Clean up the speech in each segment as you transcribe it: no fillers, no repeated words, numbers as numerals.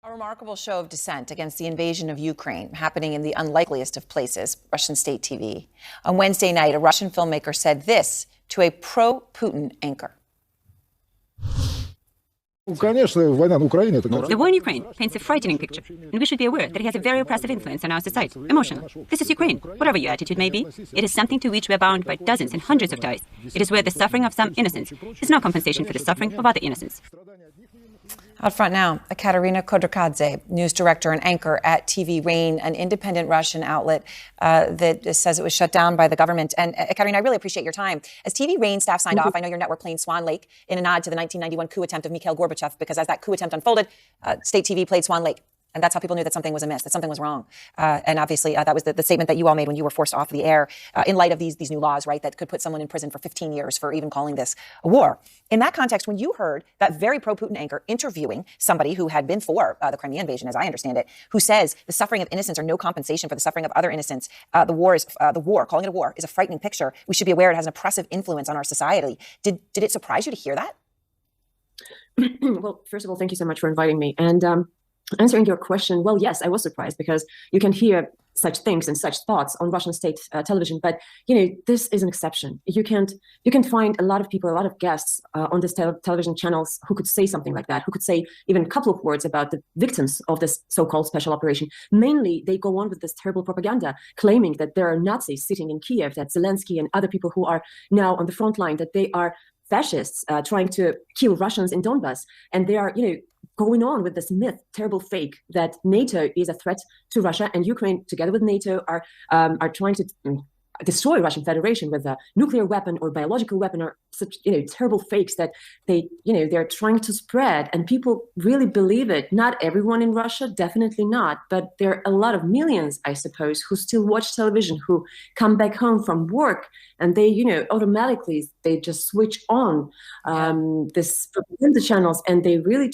A remarkable show of dissent against the invasion of Ukraine happening in the unlikeliest of places, Russian state TV. On Wednesday night, a Russian filmmaker said this to a pro-Putin anchor. The war in Ukraine paints a frightening picture, and we should be aware that it has a very oppressive influence on our society, emotional. This is Ukraine. Whatever your attitude may be, it is something to which we are bound by dozens and hundreds of ties. It is where the suffering of some innocents is no compensation for the suffering of other innocents. Out front now, Katerina Khodorkadze, news director and anchor at TV Rain, an independent Russian outlet that says it was shut down by the government. And Katerina, I really appreciate your time. As TV Rain staff signed off, I know your network played Swan Lake in a nod to the 1991 coup attempt of Mikhail Gorbachev, because as that coup attempt unfolded, state TV played Swan Lake. And that's how people knew that something was amiss, that something was wrong. And obviously, that was the statement that you all made when you were forced off the air in light of these new laws, right, that could put someone in prison for 15 years for even calling this a war. In that context, when you heard that very pro-Putin anchor interviewing somebody who had been for the Crimea invasion, as I understand it, who says the suffering of innocents are no compensation for the suffering of other innocents, the war, calling it a war, is a frightening picture. We should be aware it has an oppressive influence on our society. Did it surprise you to hear that? Well, first of all, thank you so much for inviting me. And answering your question, well, yes, I was surprised, because you can hear such things and such thoughts on Russian state television. But, this is an exception. You can find a lot of people, a lot of guests on these television channels who could say something like that, who could say even a couple of words about the victims of this so-called special operation. Mainly, they go on with this terrible propaganda, claiming that there are Nazis sitting in Kiev, that Zelensky and other people who are now on the front line, that they are fascists trying to kill Russians in Donbass. And they are, going on with this myth, terrible fake, that NATO is a threat to Russia, and Ukraine, together with NATO, are trying to destroy Russian Federation with a nuclear weapon or biological weapon, or such terrible fakes that they're trying to spread, and people really believe it. Not everyone in Russia, definitely not, but there are a lot of millions, I suppose, who still watch television, who come back home from work, and they automatically they just switch on this propaganda channels, and they really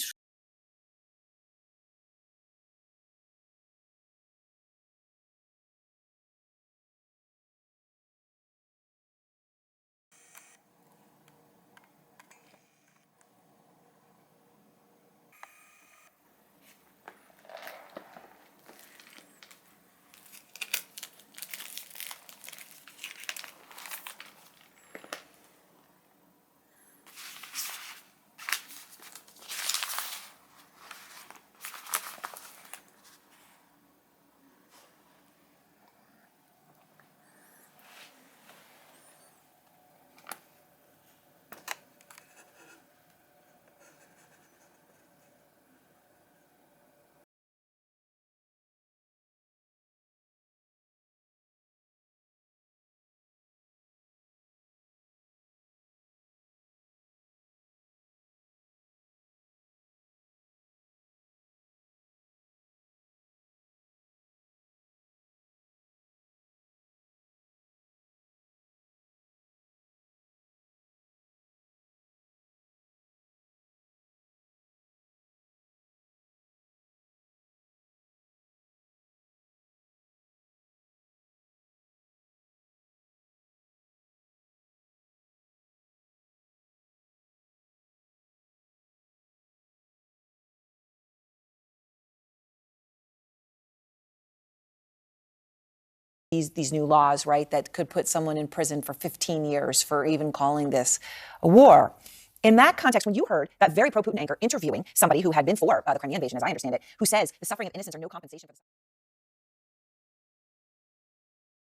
these new laws, right, that could put someone in prison for 15 years for even calling this a war. In that context, when you heard that very pro-Putin anchor interviewing somebody who had been for the Crimea invasion, as I understand it, who says the suffering of innocents are no compensation for the